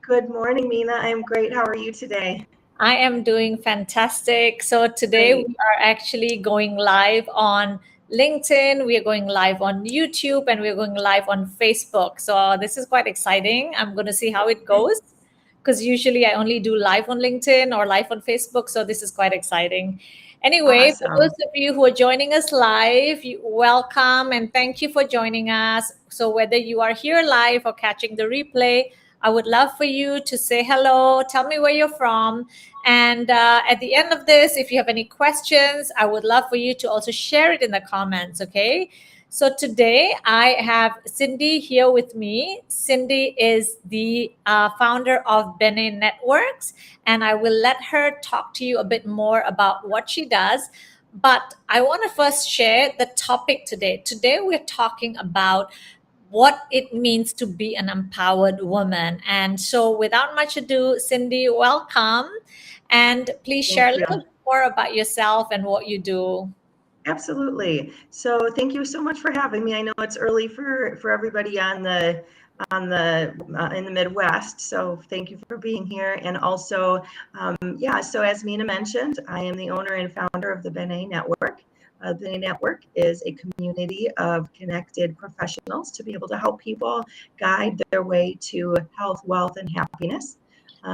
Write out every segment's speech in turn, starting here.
Good morning, Mina. I'm great. How are you today? I am doing fantastic. So today we Great. are actually going live on LinkedIn, we are going live on YouTube, and we're going live on Facebook. So this is quite exciting. I'm going to see how it Okay. goes because usually I only do live on LinkedIn or live on Facebook. So this is quite exciting. Anyway, for those Awesome. of you who are joining us live, welcome and thank you for joining us. So whether you are here live or catching the replay, I would love for you to say hello, tell me where you're from, and at the end of this, if you have any questions, I would love for you to also share it in the comments, okay? So today I have Cindy here with me. Cindy is the founder of Bene Networks, and I will let her talk to you a bit more about what she does. But I want to first share the topic today. Today we're talking about what it means to be an empowered woman. And so, without much ado, Cindy, welcome. And please share Thank a you. little bit more about yourself and what you do. Absolutely. So thank you so much for having me. I know it's early for everybody in the Midwest. So thank you for being here. And also, so as Mina mentioned, I am the owner and founder of the Bene Network. The Bene Network is a community of connected professionals to be able to help people guide their way to health, wealth, and happiness.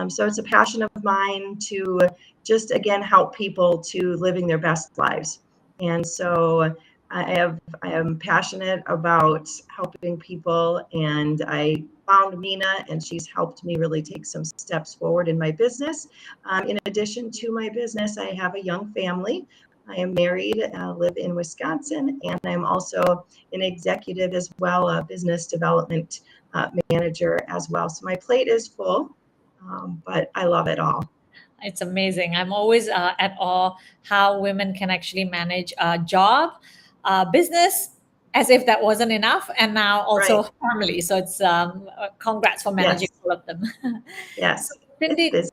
So it's a passion of mine to just again help people to living their best lives. And so I am passionate about helping people, and I found Mina, and she's helped me really take some steps forward in my business. In addition to my business, I have a young family. I am married, live in Wisconsin, and I'm also an executive as well, a business development manager as well. So my plate is full, but I love it all. It's amazing. I'm always at awe how women can actually manage a job, business, as if that wasn't enough, and now Right. also family. So it's congrats for managing Yes. all of them. So, Yes. It's Cindy, busy.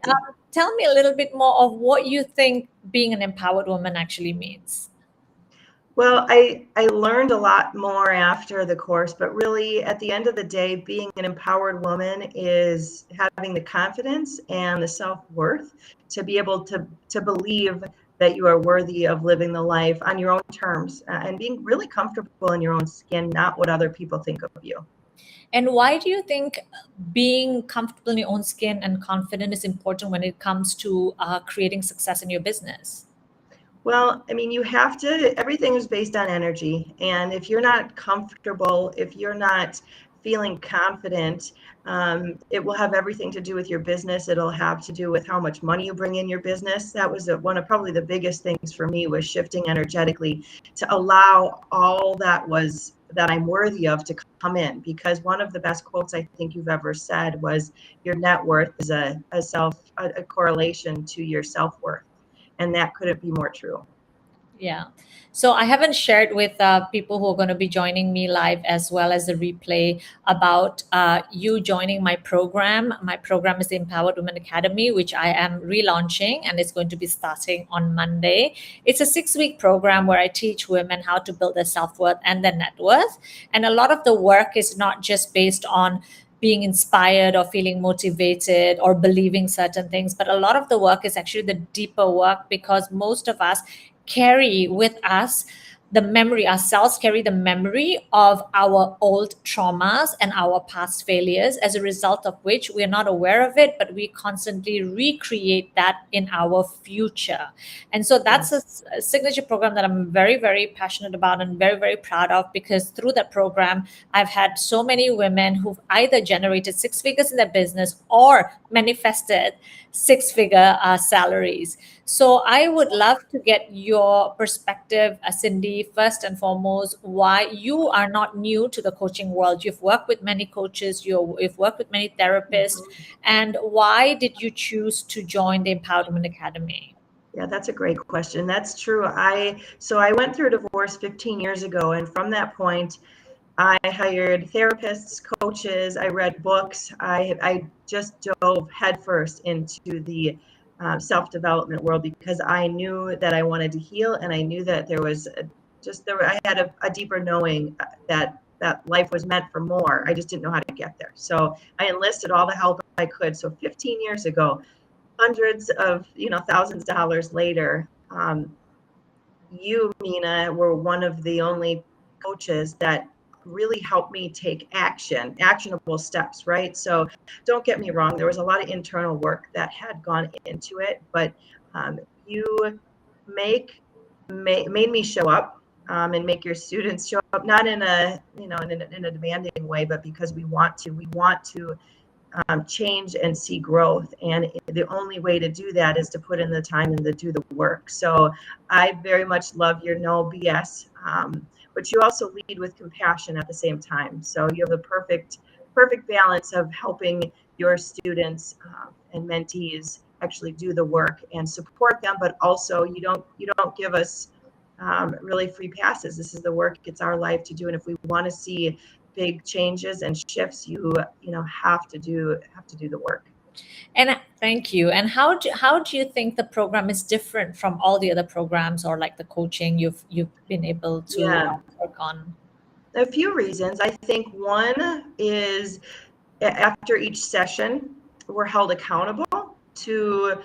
tell me a little bit more of what you think being an empowered woman actually means. Well, I learned a lot more after the course, but really at the end of the day, being an empowered woman is having the confidence and the self-worth to be able to believe that you are worthy of living the life on your own terms, and being really comfortable in your own skin, not what other people think of you. And why do you think being comfortable in your own skin and confident is important when it comes to creating success in your business? Well, I mean, you have to, everything is based on energy. And if you're not comfortable, if you're not feeling confident, it will have everything to do with your business. It'll have to do with how much money you bring in your business. That was one of probably the biggest things for me, was shifting energetically to allow all that I'm worthy of to come in. Because one of the best quotes I think you've ever said was, your net worth is a correlation to your self-worth. And that couldn't be more true. Yeah. So I haven't shared with people who are going to be joining me live as well as the replay about you joining my program. My program is the Empowered Women Academy, which I am relaunching, and it's going to be starting on Monday. It's a 6-week program where I teach women how to build their self worth and their net worth. And a lot of the work is not just based on being inspired or feeling motivated or believing certain things, but a lot of the work is actually the deeper work, because most of us carry with us the memory, ourselves carry the memory of our old traumas and our past failures, as a result of which we're not aware of it, but we constantly recreate that in our future. And so that's Yes. a signature program that I'm very, very passionate about and very, very proud of, because through that program, I've had so many women who've either generated 6 figures in their business or manifested 6 figure salaries. So I would love to get your perspective, Cindy, first and foremost, why you are not new to the coaching world. You've worked with many coaches, you've worked with many therapists, Mhm. and why did you choose to join the Empowerment Academy? Yeah, that's a great question. That's true. I went through a divorce 15 years ago, and from that point, I hired therapists, coaches, I read books. I just dove headfirst into the self-development world, because I knew that I wanted to heal, and I knew that I had a deeper knowing that life was meant for more. I just didn't know how to get there. So I enlisted all the help I could. So 15 years ago, hundreds of, thousands of dollars later, you, Mina, were one of the only coaches that really helped me take actionable steps, right? So don't get me wrong, there was a lot of internal work that had gone into it, but you made me show up, and make your students show up, not in a, in a demanding way, but because we want to change and see growth. And the only way to do that is to put in the time and to do the work. So I very much love your no BS, but you also lead with compassion at the same time. So you have the perfect balance of helping your students and mentees actually do the work and support them, but also you don't give us really free passes. This is the work. It's our life to do, and if we want to see big changes and shifts, you have to do the work. And thank you. And how do you think the program is different from all the other programs or like the coaching you've been able to Yeah, work on? a few reasons. I think one is after each session, we're held accountable to,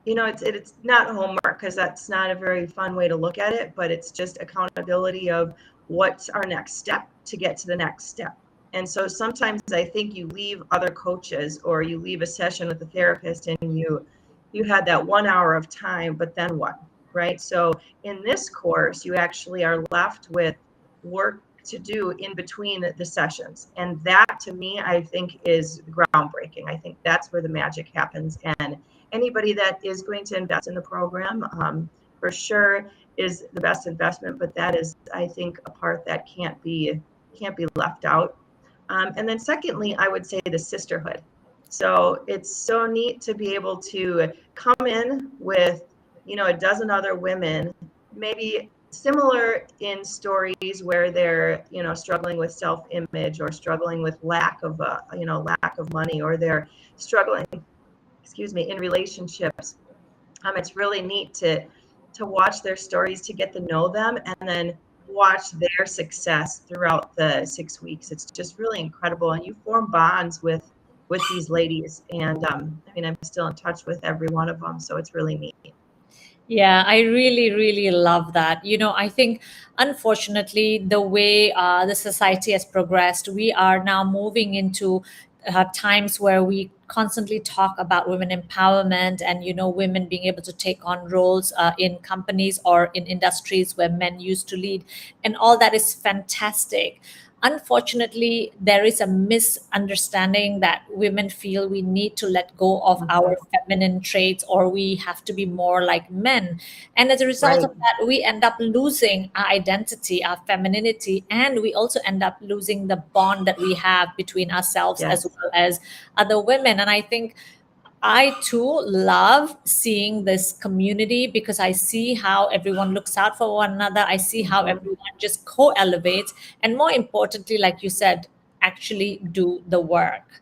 it's not homework, because that's not a very fun way to look at it, but it's just accountability of what's our next step to get to the next step. And so sometimes I think you leave other coaches, or you leave a session with a therapist, and you had that 1 hour of time, but then what? Right? So in this course, you actually are left with work to do in between the sessions. And that, to me, I think is groundbreaking. I think that's where the magic happens. And anybody that is going to invest in the program, for sure, is the best investment. But that is, I think, a part that can't be left out. And then secondly, I would say the sisterhood. So it's so neat to be able to come in with, a dozen other women, maybe similar in stories where they're, struggling with self-image, or struggling with lack of money, or they're struggling, excuse me, in relationships. It's really neat to watch their stories, to get to know them, and then watch their success throughout the 6 weeks. It's just really incredible, and you form bonds with these ladies. And I'm still in touch with every one of them, so it's really neat. Yeah, I really, really love that. I think, unfortunately, the way the society has progressed, we are now moving into times where we constantly talk about women empowerment and, women being able to take on roles in companies or in industries where men used to lead. And all that is fantastic. Unfortunately, there is a misunderstanding that women feel we need to let go of our Mhm. feminine traits, or we have to be more like men. And as a result Right. of that, we end up losing our identity, our femininity, and we also end up losing the bond that we have between ourselves as Yes. well as other women. And I think I too love seeing this community because I see how everyone looks out for one another. I see how Mhm. everyone just co elevates. And more importantly, like you said, actually do the work.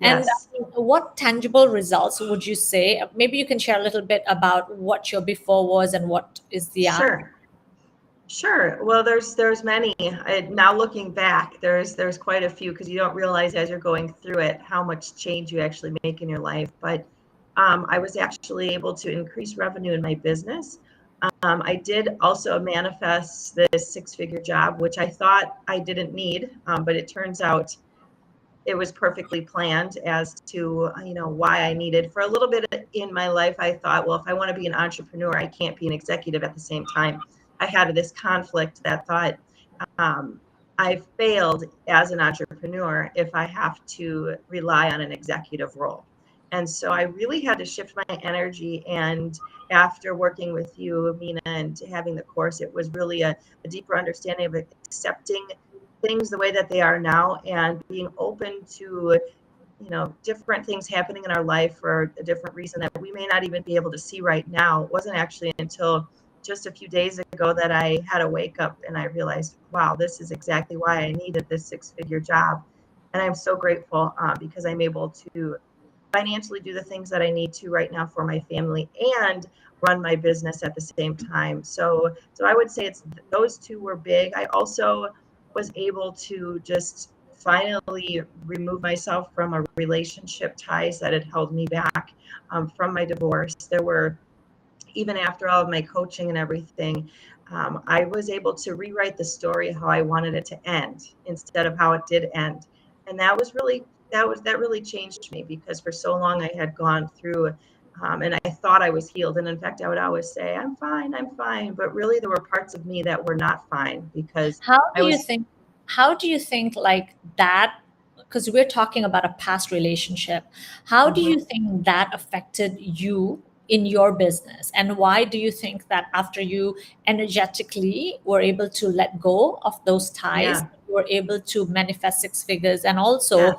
And Yes. what tangible results would you say? Maybe you can share a little bit about what your before was and what is the after. Sure. Sure. Well, there's many. Now looking back, there's quite a few, because you don't realize as you're going through it how much change you actually make in your life. But I was actually able to increase revenue in my business. I did also manifest this six-figure job, which I thought I didn't need, but it turns out it was perfectly planned as to why I needed. For a little bit in my life, I thought, well, if I want to be an entrepreneur, I can't be an executive at the same time. I had this conflict that thought, um, I failed as an entrepreneur if I have to rely on an executive role. And so I really had to shift my energy. And after working with you, Mina, and having the course, it was really a deeper understanding of accepting things the way that they are now, and being open to different things happening in our life for a different reason that we may not even be able to see right now. It wasn't actually until just a few days ago that I had a wake up, and I realized, wow, this is exactly why I needed this six-figure job. And I'm so grateful, because I'm able to financially do the things that I need to right now for my family, and run my business at the same time. So I would say those two were big. I also was able to just finally remove myself from a relationship ties that had held me back from my divorce. There were, even after all of my coaching and everything, I was able to rewrite the story how I wanted it to end instead of how it did end. And that really changed me, because for so long I had gone through and I thought I was healed. And in fact, I would always say, I'm fine, I'm fine. But really, there were parts of me that were not fine, because How I do you was, think, like that, because we're talking about a past relationship, how do you mhm, think that affected you in your business? And why do you think that after you energetically were able to let go of those ties, yeah, you were able to manifest six figures and yeah. also,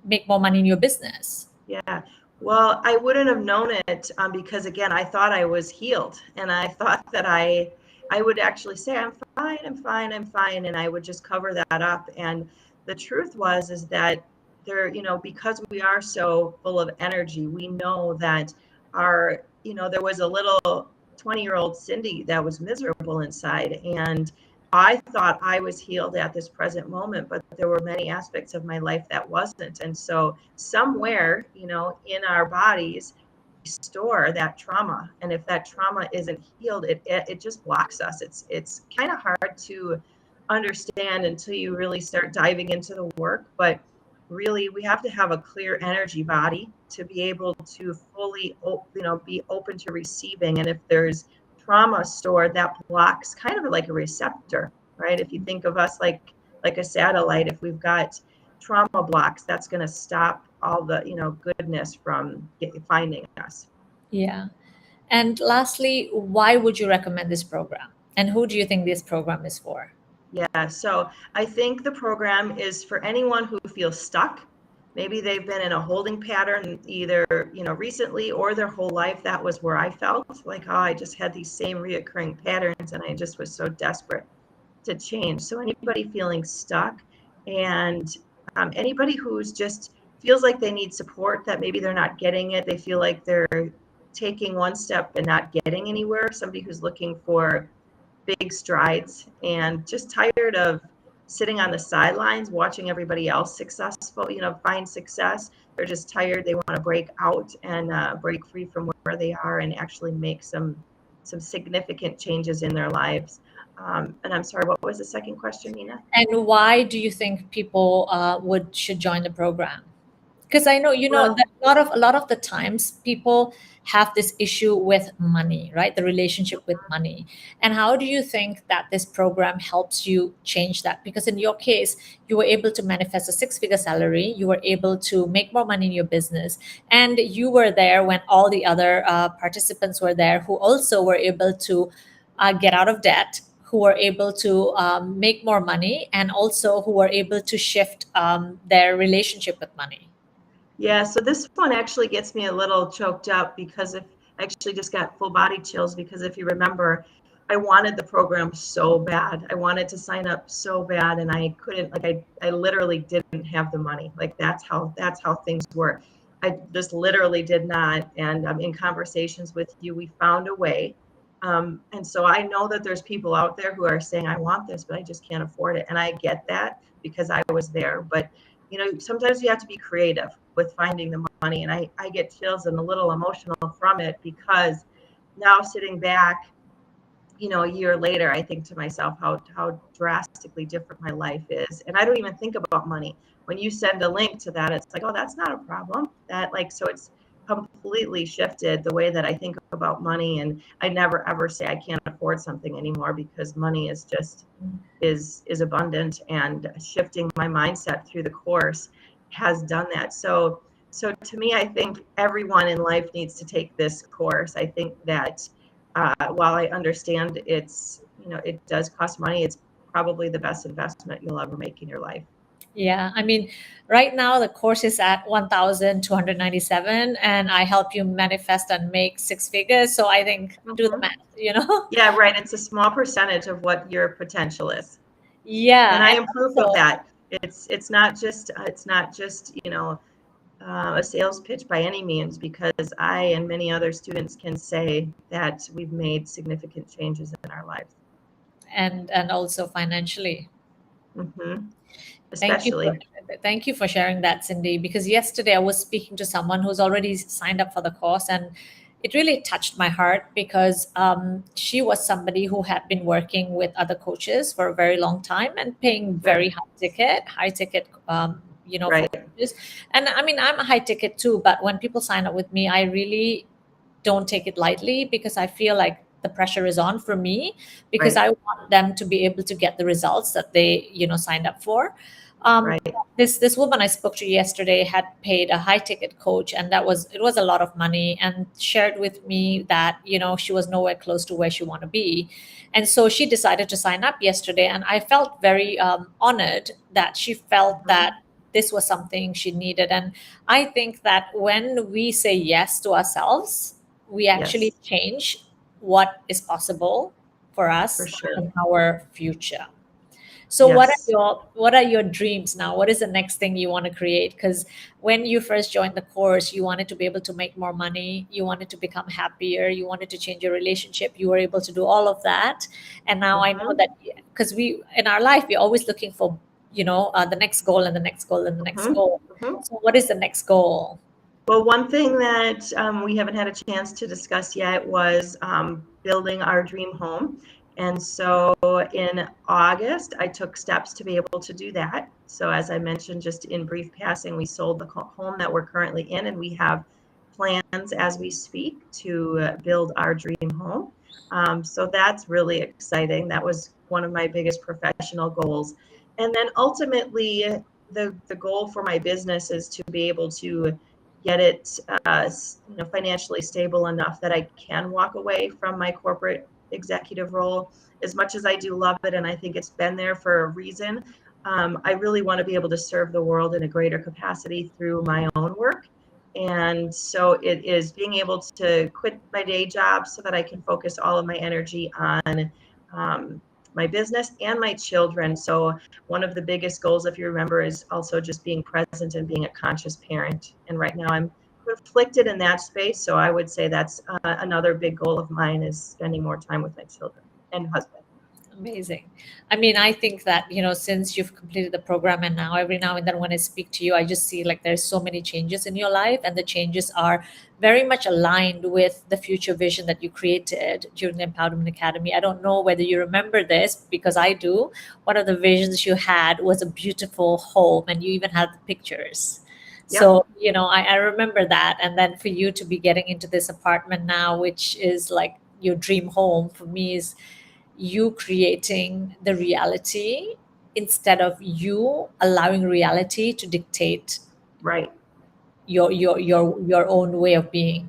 make more money in your business? Yeah. Well, I wouldn't have known it because again, I thought I was healed, and I thought that I would actually say, I'm fine, I'm fine, I'm fine, and I would just cover that up. And the truth was is that because we are so full of energy, we know that there was a little 20-year-old Cindy that was miserable inside, and I thought I was healed at this present moment, but there were many aspects of my life that wasn't. And so somewhere, in our bodies, we store that trauma. And if that trauma isn't healed, it just blocks us. It's kind of hard to understand until you really start diving into the work. But really, we have to have a clear energy body to be able to fully, be open to receiving. And if there's trauma stored, that blocks, kind of like a receptor, right? If you think of us like a satellite, if we've got trauma blocks, that's going to stop all the goodness from finding us. Yeah. And lastly, why would you recommend this program? And who do you think this program is for? Yeah, so I think the program is for anyone who feels stuck. Maybe they've been in a holding pattern either, recently or their whole life. That was where I felt like, oh, I just had these same reoccurring patterns and I just was so desperate to change. So anybody feeling stuck, and anybody who's just feels like they need support, that maybe they're not getting it. They feel like they're taking one step and not getting anywhere. Somebody who's looking for big strides and just tired of sitting on the sidelines watching everybody else successful, find success. They're just tired. They want to break out and break free from where they are and actually make some significant changes in their lives. And I'm sorry, what was the second question, Nina? And why do you think people would should join the program? Because I know that Well, a lot of the times people have this issue with money, right? The relationship with money. And how do you think that this program helps you change that? Because in your case, you were able to manifest a six-figure salary, you were able to make more money in your business, and you were there when all the other participants were there who also were able to get out of debt, who were able to make more money, and also who were able to shift their relationship with money. yeah, so this one actually gets me a little choked up because if I actually just got full body chills, because if you remember, I wanted the program so bad. I wanted to sign up so bad, and I couldn't, like I literally didn't have the money. Like that's how things were. I just literally did not. And in conversations with you, we found a way. And so I know that there's people out there who are saying, I want this, but I just can't afford it. And I get that because I was there. But sometimes you have to be creative with finding the money. And I get chills and a little emotional from it, because now sitting back, a year later, I think to myself how drastically different my life is. And I don't even think about money. When you send a link to that, it's like, oh, that's not a problem. So it's completely shifted the way that I think about money. And I never ever say I can't afford something anymore, because money is just is abundant, and shifting my mindset through the course has done that. So to me, I think everyone in life needs to take this course. I think that while I understand it does cost money, it's probably the best investment you'll ever make in your life. Yeah, I mean, right now the course is at 1,297, and I help you manifest and make six figures. So I think do the Mhm. math. Yeah, right. It's a small percentage of what your potential is, and Yeah, I and am proof of also, that. It's not just a sales pitch by any means, because I and many other students can say that we've made significant changes in our lives. and also financially. Hmm. Thank you for especially. thank you for sharing that, Cindy. Because yesterday I was speaking to someone who's already signed up for the course, and it really touched my heart because she was somebody who had been working with other coaches for a very long time and paying very Right, high ticket, for right, coaches. And I mean, I'm a high ticket too, but when people sign up with me, I really don't take it lightly because I feel like the pressure is on for me because right, I want them to be able to get the results that they, signed up for. Um, right. this woman I spoke to yesterday had paid a high ticket coach, and it was a lot of money, and shared with me that she was nowhere close to where she want to be, and so she decided to sign up yesterday, and I felt very honored that she felt Mhm. that this was something she needed. And I think that when we say yes to ourselves, we actually Yes, change what is possible for for us sure. in our future. So Yes. what are your dreams now? What is the next thing you want to create? Because when you first joined the course, you wanted to be able to make more money, you wanted to become happier, you wanted to change your relationship, you were able to do all of that. And now I know Hmm. that because we in our life we're always looking for the next goal and the next goal and the next Hmm. goal. Hmm. So what is the next goal? Well, one thing that we haven't had a chance to discuss yet was building our dream home. And so in August, I took steps to be able to do that. So, as I mentioned, just in brief passing, we sold the home that we're currently in, and we have plans as we speak to build our dream home. So, that's really exciting. That was one of my biggest professional goals. And then ultimately, the goal for my business is to be able to get it financially stable enough that I can walk away from my corporate executive role. As much as I do love it, and I think it's been there for a reason, I really want to be able to serve the world in a greater capacity through my own work. And so it is being able to quit my day job so that I can focus all of my energy on um, my business and my children. So one of the biggest goals, if you remember, is also just being present and being a conscious parent. And right now I'm conflicted in that space. So I would say that's another big goal of mine is spending more time with my children and husband. Amazing. I mean, I think that, since you've completed the program and now and then when I speak to you, I just see like there's so many changes in your life, and the changes are very much aligned with the future vision that you created during the Empowerment Academy. I don't know whether you remember this because I do. One of the visions you had was a beautiful home, and you even had the pictures. Yep, So, I remember that. And then for you to be getting into this apartment now, which is like your dream home, for me is you creating the reality instead of you allowing reality to dictate right. your own way of being.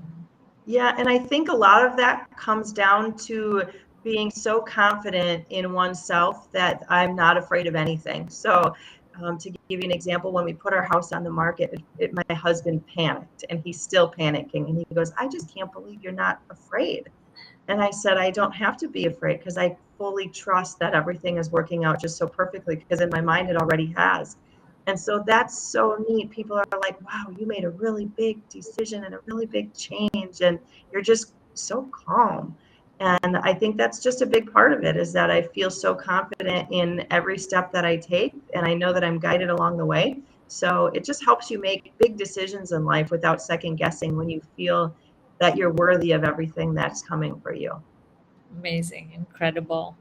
Yeah, and I think a lot of that comes down to being so confident in oneself that I'm not afraid of anything. So, to give you an example, when we put our house on the market, my husband panicked, and he's still panicking. And he goes, "I just can't believe you're not afraid." And I said, I don't have to be afraid because I fully trust that everything is working out just so perfectly because in my mind it already has. And so that's so neat. People are like, wow, you made a really big decision and a really big change, and you're just so calm. And I think that's just a big part of it is that I feel so confident in every step that I take, and I know that I'm guided along the way. So it just helps you make big decisions in life without second guessing when you feel that you're worthy of everything that's coming for you. Amazing, incredible.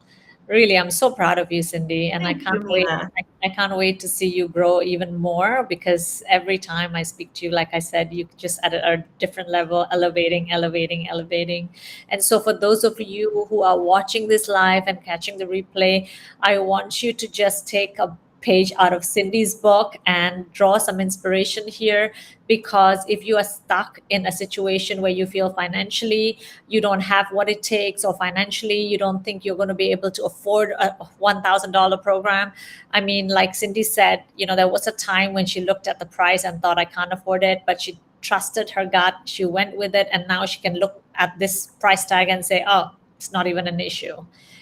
Really, I'm so proud of you, Cindy, and I Thank you, can't wait. Mina. I can't wait to see you grow even more because every time I speak to you, like I said, you just at a different level, elevating, elevating, elevating. And so, for those of you who are watching this live and catching the replay, I want you to just take a page out of Cindy's book and draw some inspiration here, because if you are stuck in a situation where you feel financially you don't have what it takes, or financially you don't think you're going to be able to afford a $1,000 program. I mean, like Cindy said, there was a time when she looked at the price and thought, I can't afford it, but she trusted her gut, she went with it, and now she can look at this price tag and say, oh, it's not even an issue.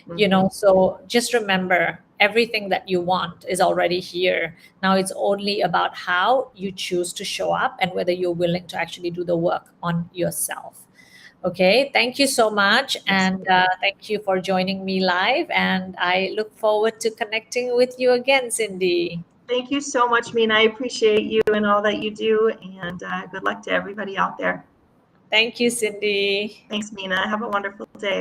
Mm-hmm. So just remember, everything that you want is already here. Now it's only about how you choose to show up and whether you're willing to actually do the work on yourself. Okay, thank you so much. Yes. And thank you for joining me live. And I look forward to connecting with you again, Cindy. Thank you so much, Mina. I appreciate you and all that you do, and good luck to everybody out there. Thank you, Cindy. Thanks, Mina. Have a wonderful day.